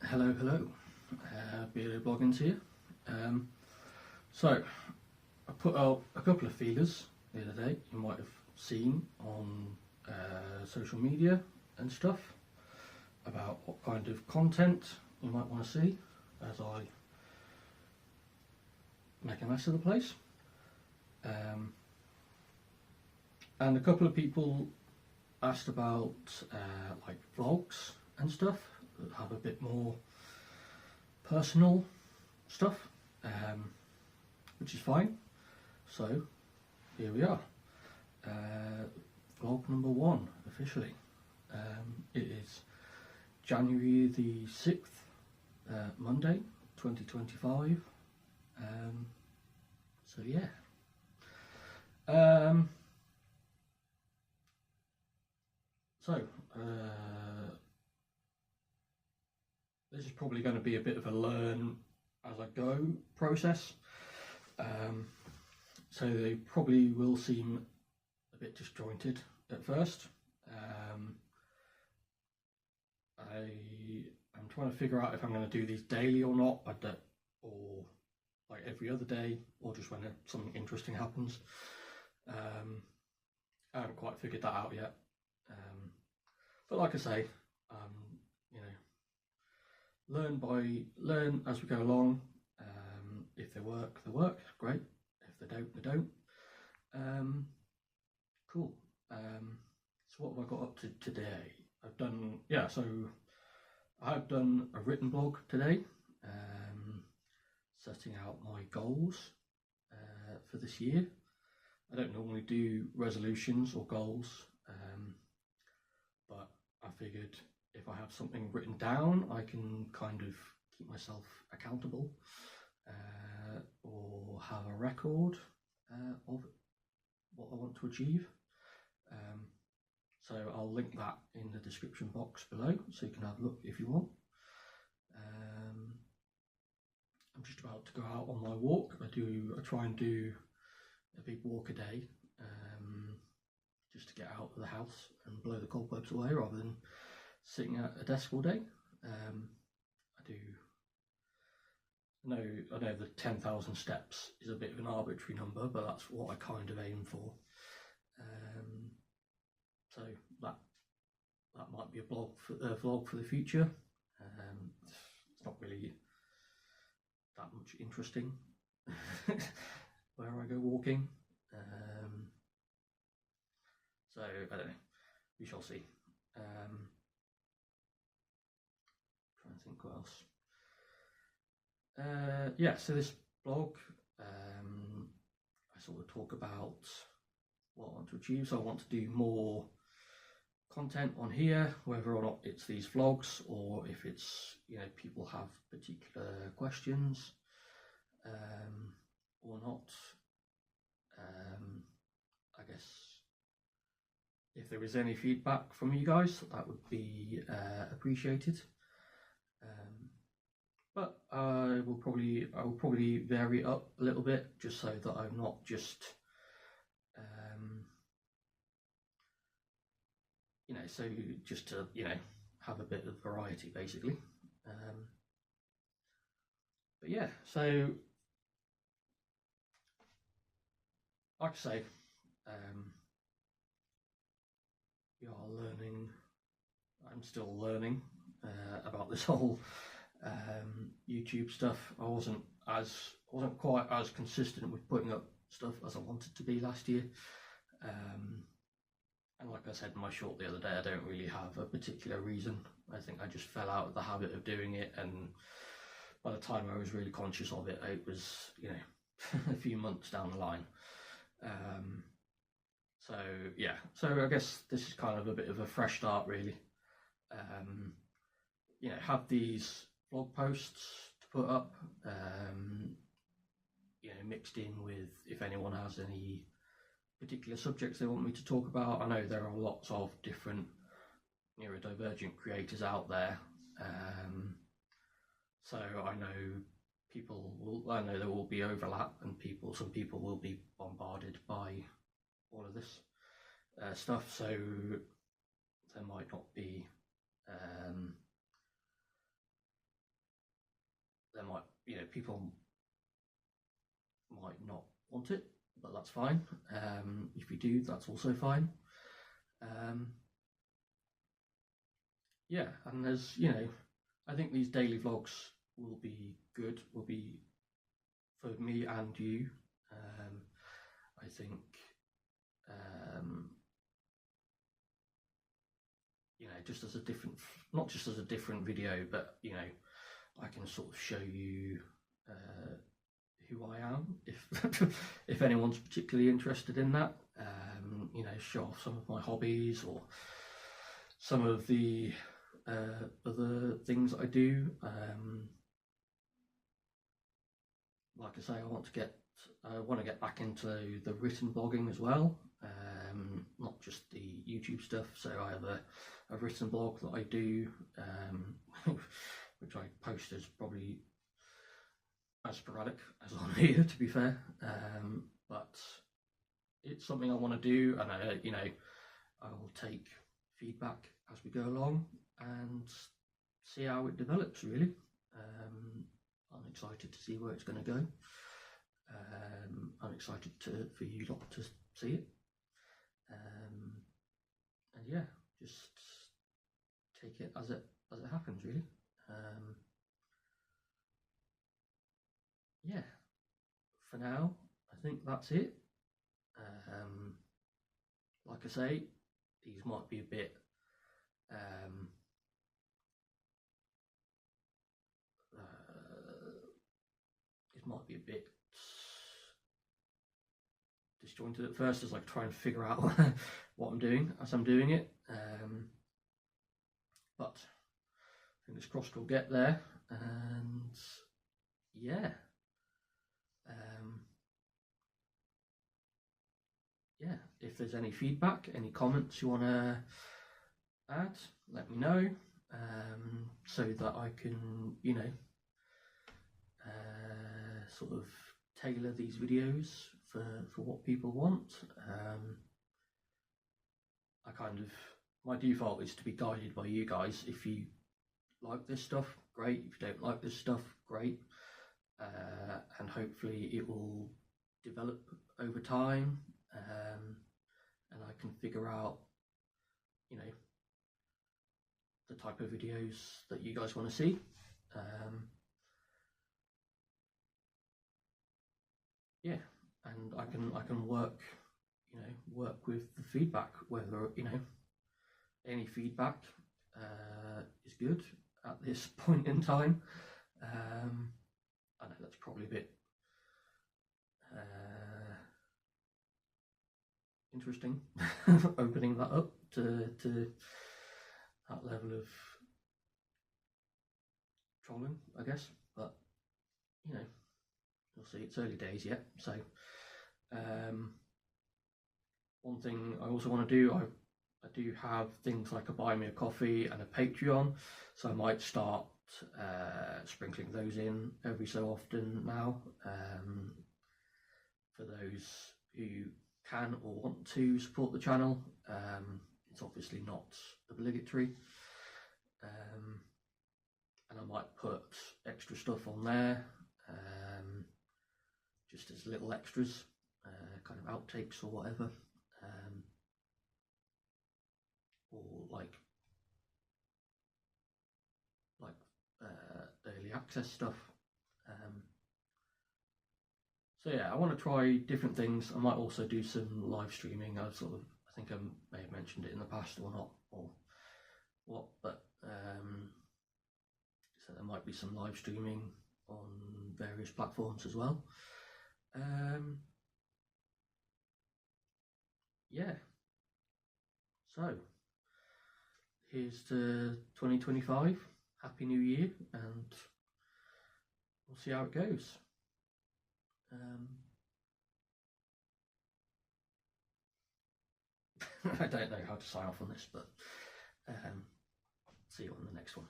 Hello, Bearded Bloggins here. So, I put out a couple of feelers the other day, you might have seen on social media and stuff, about what kind of content you might want to see as I make a mess of the place. And a couple of people asked about like vlogs and stuff that have a bit more personal stuff, which is fine. So here we are, vlog number 1 officially. It is January the 6th, Monday 2025. So yeah. This is probably going to be a bit of a learn as I go process. So they probably will seem a bit disjointed at first. I'm trying to figure out if I'm going to do these daily or not, or like every other day, or just when something interesting happens. I haven't quite figured that out yet. But like I say, you know, learn as we go along. If they work, great. If they don't, they don't. Cool. So what have I got up to today? I've done a written blog today, setting out my goals for this year. I don't normally do resolutions or goals, but I figured if I have something written down, I can kind of keep myself accountable, or have a record of what I want to achieve. So I'll link that in the description box below, so you can have a look if you want. I'm just about to go out on my walk. I try and do a big walk a day, just to get out of the house and blow the cobwebs away rather than sitting at a desk all day. I know the 10,000 steps is a bit of an arbitrary number, but that's what I kind of aim for. So that might be a vlog for the future. It's not really that much interesting where I go walking. So I don't know. We shall see. Trying to think what else. Yeah, so this blog, I sort of talk about what I want to achieve. So I want to do more content on here, whether or not it's these vlogs or if it's, you know, people have particular questions or not. I guess if there is any feedback from you guys, that would be appreciated. But I will probably vary it up a little bit, just so that I'm not just you know, so just to, you know, have a bit of variety basically. But yeah, so like I say, we are learning. I'm still learning about this whole YouTube stuff. I wasn't quite as consistent with putting up stuff as I wanted to be last year. And like I said in my short the other day, I don't really have a particular reason. I think I just fell out of the habit of doing it, and by the time I was really conscious of it, it was, you know, a few months down the line. So yeah, so I guess this is kind of a bit of a fresh start really. You know, have these blog posts to put up, you know, mixed in with if anyone has any particular subjects they want me to talk about. I know there are lots of different neurodivergent creators out there, so I know there will be overlap, and some people will be bombarded by all of this stuff, so there might not be you know, people might not want it, but that's fine. If you do, that's also fine. Yeah, and there's, you know, I think these daily vlogs will be good, will be for me and you. I think, you know, just as a different, not just as a different video, but, you know, I can sort of show you who I am if if anyone's particularly interested in that. You know, show off some of my hobbies or some of the other things that I do. Like I say, I want to get back into the written blogging as well, not just the YouTube stuff. So I have a written blog that I do, which I post as probably as sporadic as on here, to be fair. But it's something I want to do, and you know, I will take feedback as we go along and see how it develops. Really, I'm excited to see where it's going to go. I'm excited for you lot to see it, and yeah, just take it as it happens. Really, yeah. For now, I think that's it. Like I say, these might be a bit it might be a bit disjointed at first as I try and figure out what I'm doing as I'm doing it, but fingers crossed we'll get there. And yeah, yeah, if there's any feedback, any comments you want to add, let me know, so that I can, you know, sort of tailor these videos for what people want. I kind of, my default is to be guided by you guys. If you like this stuff, great. If you don't like this stuff, great. And hopefully it will develop over time, and I can figure out, you know, the type of videos that you guys want to see. Yeah, and I can work, you know, work with the feedback, whether, you know, any feedback is good at this point in time. I know that's probably a bit interesting, opening that up to that level of trolling, I guess, but you know, we'll see. It's early days yet. So one thing I also want to do, I do have things like a buy me a coffee and a Patreon, so I might start sprinkling those in every so often now, for those who can or want to support the channel. It's obviously not obligatory, and I might put extra stuff on there, just as little extras, kind of outtakes or whatever, or like early access stuff. So yeah, I want to try different things. I might also do some live streaming. I think I may have mentioned it in the past or not, or what, but so there might be some live streaming on various platforms as well. Yeah, so here's to 2025. Happy New Year, and we'll see how it goes. I don't know how to sign off on this, but see you on the next one.